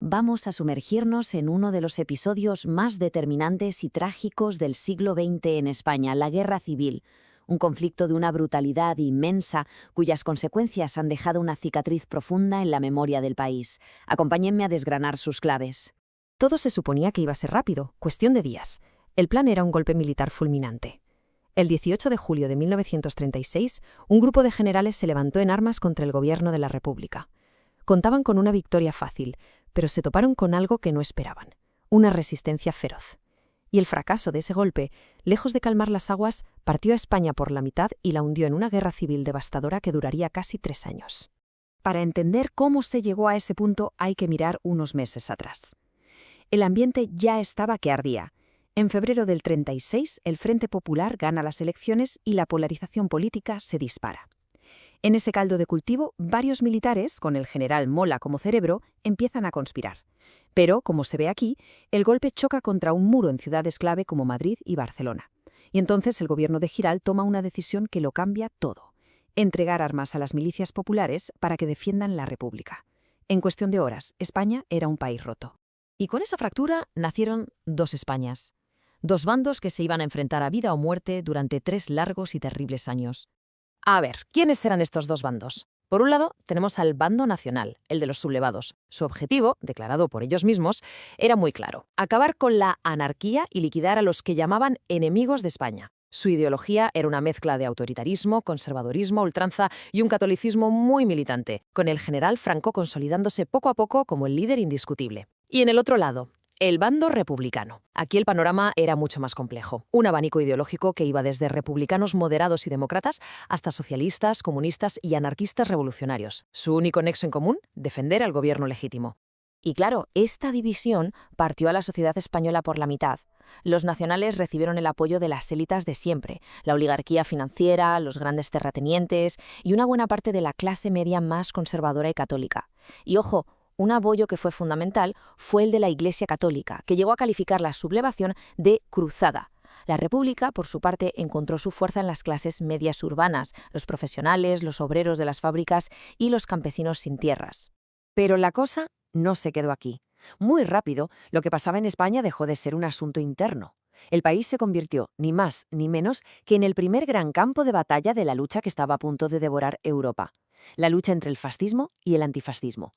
vamos a sumergirnos en uno de los episodios más determinantes y trágicos del siglo XX en España, la Guerra Civil. Un conflicto de una brutalidad inmensa, cuyas consecuencias han dejado una cicatriz profunda en la memoria del país. Acompáñenme a desgranar sus claves. Todo se suponía que iba a ser rápido, cuestión de días. El plan era un golpe militar fulminante. El 18 de julio de 1936, un grupo de generales se levantó en armas contra el gobierno de la República. Contaban con una victoria fácil, pero se toparon con algo que no esperaban, una resistencia feroz. Y el fracaso de ese golpe, lejos de calmar las aguas, partió a España por la mitad y la hundió en una guerra civil devastadora que duraría casi 3 años. Para entender cómo se llegó a ese punto hay que mirar unos meses atrás. El ambiente ya estaba que ardía. En febrero del 36, el Frente Popular gana las elecciones y la polarización política se dispara. En ese caldo de cultivo, varios militares, con el general Mola como cerebro, empiezan a conspirar. Pero, como se ve aquí, el golpe choca contra un muro en ciudades clave como Madrid y Barcelona. Y entonces el gobierno de Giral toma una decisión que lo cambia todo: entregar armas a las milicias populares para que defiendan la República. En cuestión de horas, España era un país roto. Y con esa fractura nacieron dos Españas. Dos bandos que se iban a enfrentar a vida o muerte durante 3 largos y terribles años. A ver, ¿quiénes eran estos dos bandos? Por un lado, tenemos al bando nacional, el de los sublevados. Su objetivo, declarado por ellos mismos, era muy claro: acabar con la anarquía y liquidar a los que llamaban enemigos de España. Su ideología era una mezcla de autoritarismo, conservadurismo, ultranza y un catolicismo muy militante, con el general Franco consolidándose poco a poco como el líder indiscutible. Y en el otro lado, el bando republicano. Aquí el panorama era mucho más complejo. Un abanico ideológico que iba desde republicanos moderados y demócratas hasta socialistas, comunistas y anarquistas revolucionarios. Su único nexo en común: defender al gobierno legítimo. Y claro, esta división partió a la sociedad española por la mitad. Los nacionales recibieron el apoyo de las élites de siempre, la oligarquía financiera, los grandes terratenientes y una buena parte de la clase media más conservadora y católica. Y ojo, un apoyo que fue fundamental fue el de la Iglesia Católica, que llegó a calificar la sublevación de cruzada. La República, por su parte, encontró su fuerza en las clases medias urbanas, los profesionales, los obreros de las fábricas y los campesinos sin tierras. Pero la cosa no se quedó aquí. Muy rápido, lo que pasaba en España dejó de ser un asunto interno. El país se convirtió, ni más ni menos, que en el primer gran campo de batalla de la lucha que estaba a punto de devorar Europa: la lucha entre el fascismo y el antifascismo.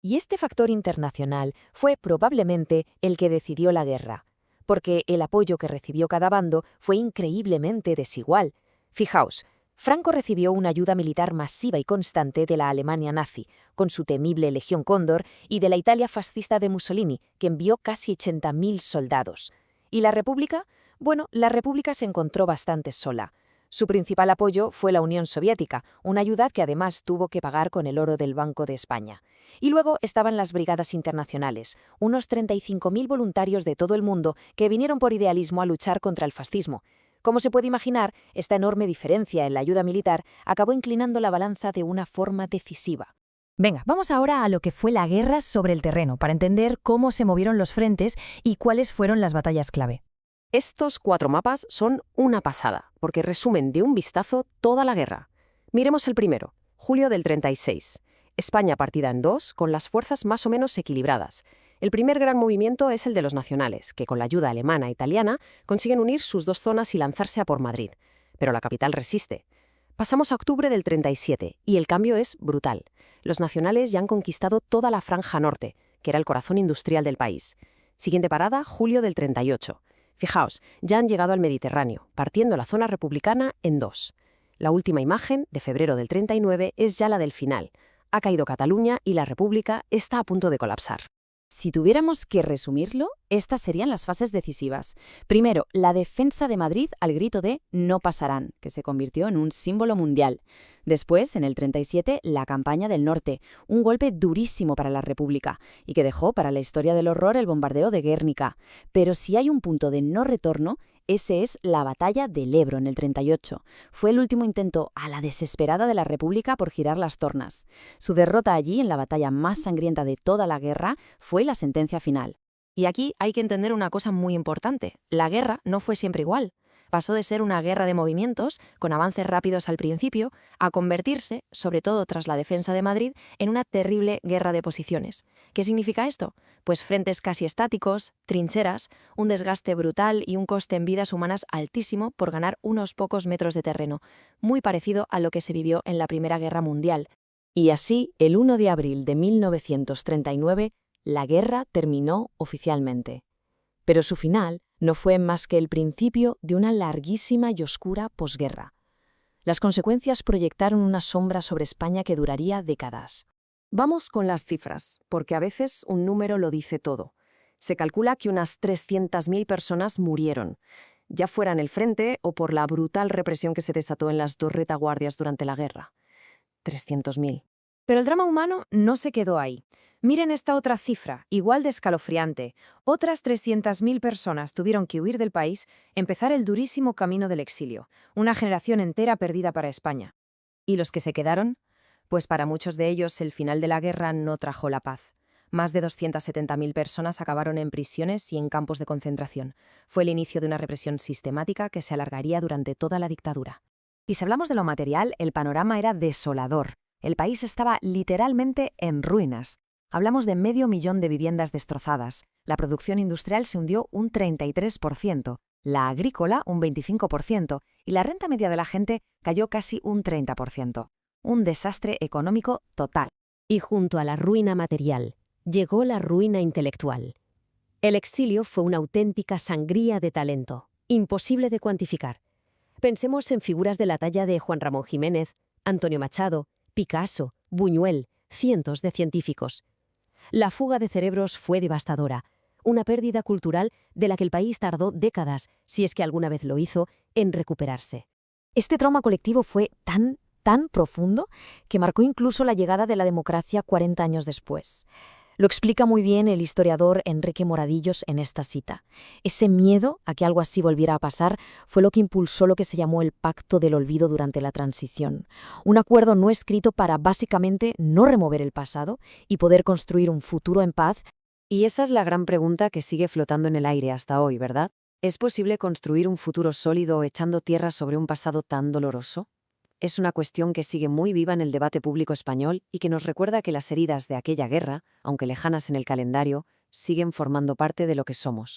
Y este factor internacional fue probablemente el que decidió la guerra, porque el apoyo que recibió cada bando fue increíblemente desigual. Fijaos, Franco recibió una ayuda militar masiva y constante de la Alemania nazi, con su temible Legión Cóndor, y de la Italia fascista de Mussolini, que envió casi 80.000 soldados. ¿Y la República? Bueno, la República se encontró bastante sola. Su principal apoyo fue la Unión Soviética, una ayuda que además tuvo que pagar con el oro del Banco de España. Y luego estaban las brigadas internacionales, unos 35.000 voluntarios de todo el mundo que vinieron por idealismo a luchar contra el fascismo. Como se puede imaginar, esta enorme diferencia en la ayuda militar acabó inclinando la balanza de una forma decisiva. Venga, vamos ahora a lo que fue la guerra sobre el terreno, para entender cómo se movieron los frentes y cuáles fueron las batallas clave. Estos 4 mapas son una pasada, porque resumen de un vistazo toda la guerra. Miremos el primero, julio del 36. España partida en 2, con las fuerzas más o menos equilibradas. El primer gran movimiento es el de los nacionales, que con la ayuda alemana e italiana consiguen unir sus 2 zonas y lanzarse a por Madrid. Pero la capital resiste. Pasamos a octubre del 37, y el cambio es brutal. Los nacionales ya han conquistado toda la franja norte, que era el corazón industrial del país. Siguiente parada, julio del 38. Fijaos, ya han llegado al Mediterráneo, partiendo la zona republicana en 2. La última imagen, de febrero del 39, es ya la del final. Ha caído Cataluña y la República está a punto de colapsar. Si tuviéramos que resumirlo, estas serían las fases decisivas. Primero, la defensa de Madrid al grito de «no pasarán», que se convirtió en un símbolo mundial. Después, en el 37, la campaña del norte, un golpe durísimo para la República y que dejó para la historia del horror el bombardeo de Guernica. Pero si hay un punto de no retorno, ese es la batalla del Ebro en el 38. Fue el último intento a la desesperada de la República por girar las tornas. Su derrota allí, en la batalla más sangrienta de toda la guerra, fue la sentencia final. Y aquí hay que entender una cosa muy importante: la guerra no fue siempre igual. Pasó de ser una guerra de movimientos, con avances rápidos al principio, a convertirse, sobre todo tras la defensa de Madrid, en una terrible guerra de posiciones. ¿Qué significa esto? Pues frentes casi estáticos, trincheras, un desgaste brutal y un coste en vidas humanas altísimo por ganar unos pocos metros de terreno, muy parecido a lo que se vivió en la Primera Guerra Mundial. Y así, el 1 de abril de 1939, la guerra terminó oficialmente. Pero su final no fue más que el principio de una larguísima y oscura posguerra. Las consecuencias proyectaron una sombra sobre España que duraría décadas. Vamos con las cifras, porque a veces un número lo dice todo. Se calcula que unas 300.000 personas murieron, ya fuera en el frente o por la brutal represión que se desató en las dos retaguardias durante la guerra. 300.000. Pero el drama humano no se quedó ahí. Miren esta otra cifra, igual de escalofriante. Otras 300.000 personas tuvieron que huir del país, empezar el durísimo camino del exilio. Una generación entera perdida para España. ¿Y los que se quedaron? Pues para muchos de ellos el final de la guerra no trajo la paz. Más de 270.000 personas acabaron en prisiones y en campos de concentración. Fue el inicio de una represión sistemática que se alargaría durante toda la dictadura. Y si hablamos de lo material, el panorama era desolador. El país estaba literalmente en ruinas. Hablamos de 500.000 de viviendas destrozadas. La producción industrial se hundió un 33%, la agrícola un 25% y la renta media de la gente cayó casi un 30%. Un desastre económico total. Y junto a la ruina material, llegó la ruina intelectual. El exilio fue una auténtica sangría de talento, imposible de cuantificar. Pensemos en figuras de la talla de Juan Ramón Jiménez, Antonio Machado, Picasso, Buñuel, cientos de científicos. La fuga de cerebros fue devastadora, una pérdida cultural de la que el país tardó décadas, si es que alguna vez lo hizo, en recuperarse. Este trauma colectivo fue tan profundo que marcó incluso la llegada de la democracia 40 años después. Lo explica muy bien el historiador Enrique Moradillos en esta cita. Ese miedo a que algo así volviera a pasar fue lo que impulsó lo que se llamó el Pacto del Olvido durante la transición. Un acuerdo no escrito para básicamente no remover el pasado y poder construir un futuro en paz. Y esa es la gran pregunta que sigue flotando en el aire hasta hoy, ¿verdad? ¿Es posible construir un futuro sólido echando tierra sobre un pasado tan doloroso? Es una cuestión que sigue muy viva en el debate público español y que nos recuerda que las heridas de aquella guerra, aunque lejanas en el calendario, siguen formando parte de lo que somos.